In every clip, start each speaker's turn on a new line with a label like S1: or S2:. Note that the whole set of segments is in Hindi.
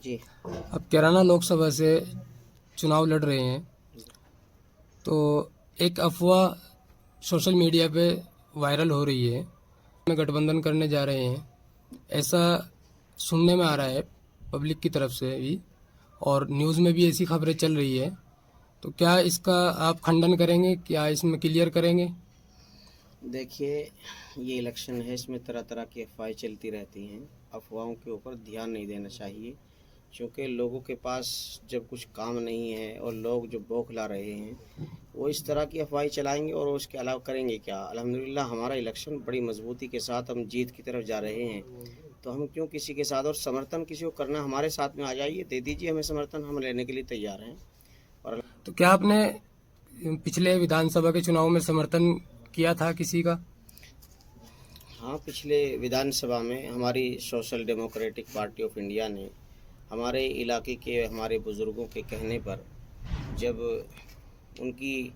S1: जी।
S2: अब कैराना लोकसभा से चुनाव लड़ रहे हैं, तो एक अफवाह सोशल मीडिया पे वायरल हो रही है, में गठबंधन करने जा रहे हैं, ऐसा सुनने में आ रहा है पब्लिक की तरफ से भी, और न्यूज़ में भी ऐसी खबरें चल रही है। तो क्या इसका आप खंडन करेंगे, क्या इसमें क्लियर करेंगे?
S1: देखिए, ये इलेक्शन है, इसमें तरह तरह की अफवाहें चलती रहती हैं। अफवाहों के ऊपर ध्यान नहीं देना चाहिए, क्योंकि लोगों के पास जब कुछ काम नहीं है और लोग जो बौखला रहे हैं, वो इस तरह की अफवाहें चलाएंगे और उसके अलावा करेंगे क्या। अल्हम्दुलिल्लाह हमारा इलेक्शन बड़ी मजबूती के साथ हम जीत की तरफ जा रहे हैं, तो हम क्यों किसी के साथ, और समर्थन किसी को करना, हमारे साथ में आ जाइए, दे दीजिए हमें समर्थन, हम लेने के लिए तैयार हैं। और
S2: तो क्या आपने पिछले विधानसभा के चुनाव में समर्थन किया था किसी का?
S1: हाँ, पिछले विधानसभा में हमारी social democratic party of India ने हमारे इलाके के हमारे बुज़ुर्गों के कहने पर, जब उनकी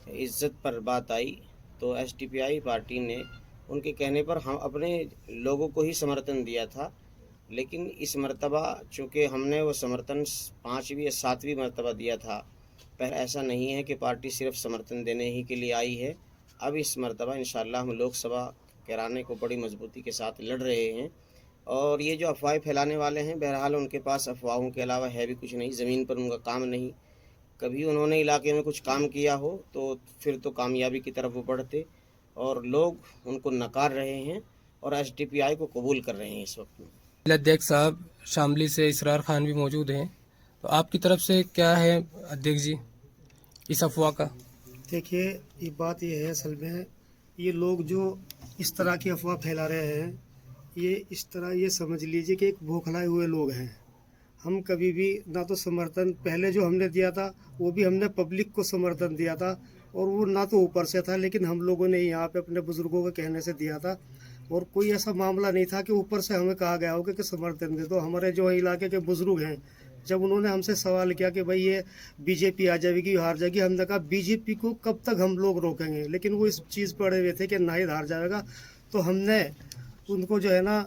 S1: इज़्ज़त पर बात आई, तो एसडीपीआई पार्टी ने उनके कहने पर हम अपने लोगों को ही समर्थन दिया था। लेकिन इस मर्तबा चूँकि हमने वो समर्थन 5वीं या 7वीं मर्तबा दिया था, पर ऐसा नहीं है कि पार्टी सिर्फ समर्थन देने ही के लिए आई है। अब इस मर्तबा इंशाअल्लाह हम लोकसभा कैराने को बड़ी मजबूती के साथ लड़ रहे हैं। और ये जो अफवाहें फैलाने वाले हैं, बहरहाल उनके पास अफवाहों के अलावा है भी कुछ नहीं, ज़मीन पर उनका काम नहीं। कभी उन्होंने इलाके में कुछ काम किया हो तो फिर तो कामयाबी की तरफ वो बढ़ते, और लोग उनको नकार रहे हैं और एसडीपीआई को कबूल कर रहे हैं इस वक्त में।
S2: अध्यक्ष साहब शामली से इसरार खान भी मौजूद हैं, तो आपकी तरफ से क्या है अध्यक्ष जी इस अफवाह का?
S3: देखिए, ये बात ये है, असल में ये लोग जो इस तरह की अफवाह फैला रहे हैं, ये इस तरह ये समझ लीजिए कि एक बौखलाए हुए लोग हैं। हम कभी भी ना तो समर्थन पहले जो हमने दिया था, वो भी हमने पब्लिक को समर्थन दिया था, और वो ना तो ऊपर से था, लेकिन हम लोगों ने यहाँ पे अपने बुजुर्गों के कहने से दिया था। और कोई ऐसा मामला नहीं था कि ऊपर से हमें कहा गया होगा कि समर्थन दे दो। हमारे जो इलाके के बुजुर्ग हैं, जब उन्होंने हमसे सवाल किया कि भाई ये बीजेपी आ जाएगी, हार जाएगी, हमने कहा बीजेपी को कब तक हम लोग रोकेंगे, लेकिन वो इस चीज़ पर अड़े हुए थे कि ना ही हार जाएगा। तो हमने उनको जो है ना,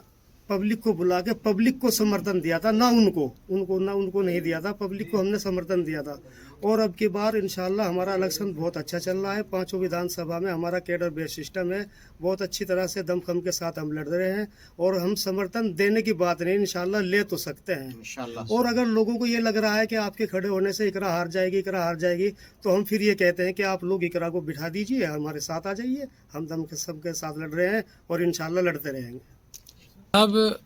S3: पब्लिक को बुला के पब्लिक को समर्थन दिया था, ना उनको नहीं दिया था, पब्लिक को हमने समर्थन दिया था। और अब की बार इंशाल्लाह हमारा इलेक्शन बहुत अच्छा चल रहा है। 5 विधानसभा में हमारा कैडर बेस्ड सिस्टम है, बहुत अच्छी तरह से दमखम के साथ हम लड़ रहे हैं। और हम समर्थन देने की बात नहीं, इंशाल्लाह ले तो सकते हैं
S1: इंशाल्लाह।
S3: और अगर लोगों को ये लग रहा है कि आपके खड़े होने से इकरा हार जाएगी, तो हम फिर ये कहते हैं कि आप लोग इकरा को बिठा दीजिए, हमारे साथ आ जाइए, हम दम के सबके साथ लड़ रहे हैं और इंशाल्लाह लड़ते रहेंगे।
S2: अब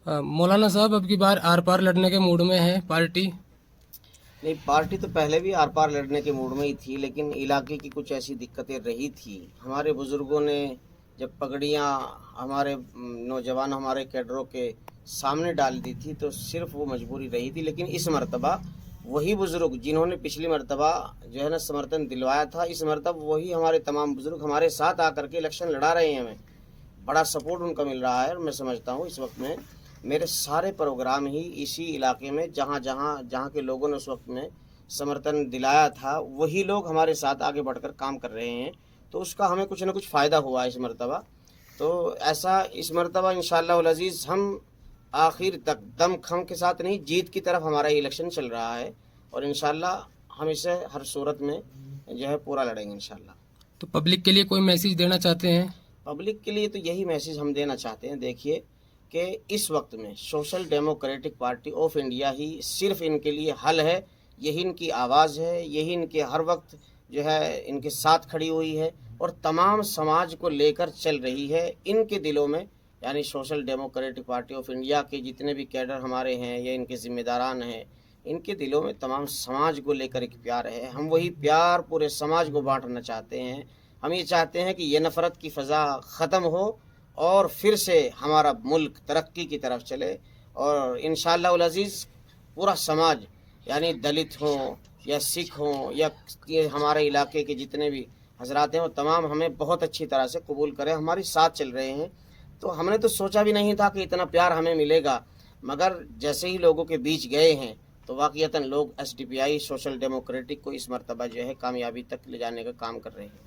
S2: मौलाना साहब अब की बार आर पार लड़ने के मूड में है पार्टी?
S1: नहीं, पार्टी तो पहले भी आर पार लड़ने के मूड में ही थी, लेकिन इलाके की कुछ ऐसी दिक्कतें रही थी। हमारे बुजुर्गों ने जब पगड़ियाँ हमारे नौजवान हमारे कैडरों के सामने डाल दी थी, तो सिर्फ वो मजबूरी रही थी। लेकिन इस मर्तबा वही बुजुर्ग जिन्होंने पिछली मर्तबा जो है ना समर्थन दिलवाया था, इस मर्तबा वही हमारे तमाम बुजुर्ग हमारे साथ आकर के इलेक्शन लड़ा रहे हैं। हमें बड़ा सपोर्ट उनका मिल रहा है, और मैं समझता हूँ इस वक्त में मेरे सारे प्रोग्राम ही इसी इलाके में जहाँ के लोगों ने उस वक्त में समर्थन दिलाया था, वही लोग हमारे साथ आगे बढ़कर काम कर रहे हैं। तो उसका हमें कुछ ना कुछ फ़ायदा हुआ है इस मर्तबा। तो ऐसा इस मर्तबा इंशाअल्लाह उल अज़ीज़ हम आखिर तक दम खम के साथ नहीं, जीत की तरफ हमारा इलेक्शन चल रहा है, और इंशाअल्लाह हम इसे हर सूरत में जो है पूरा लड़ेंगे इंशाअल्लाह।
S2: तो पब्लिक के लिए कोई मैसेज देना चाहते हैं?
S1: पब्लिक के लिए तो यही मैसेज हम देना चाहते हैं, देखिए कि इस वक्त में social democratic party of India ही सिर्फ इनके लिए हल है, यही इनकी आवाज़ है, यही इनके हर वक्त जो है इनके साथ खड़ी हुई है और तमाम समाज को लेकर चल रही है। इनके दिलों में, यानी social democratic party of India के जितने भी कैडर हमारे हैं या इनके ज़िम्मेदारान हैं, इनके दिलों में तमाम समाज को लेकर एक प्यार है। हम वही प्यार पूरे समाज को बांटना चाहते हैं। हम ये चाहते हैं कि ये नफ़रत की फ़ज़ा ख़त्म हो और फिर से हमारा मुल्क तरक्की की तरफ चले, और इंशाअल्लाह उल अज़ीज़ पूरा समाज, यानी दलित हों या सिख हों या ये हमारे इलाके के जितने भी हजरात हैं, वो तमाम हमें बहुत अच्छी तरह से कबूल करें, हमारे साथ चल रहे हैं। तो हमने तो सोचा भी नहीं था कि इतना प्यार हमें मिलेगा, मगर जैसे ही लोगों के बीच गए हैं तो वाक़ईतन लोग एसडीपीआई सोशल डेमोक्रेटिक को इस मर्तबा जो है कामयाबी तक ले जाने का काम कर रहे हैं।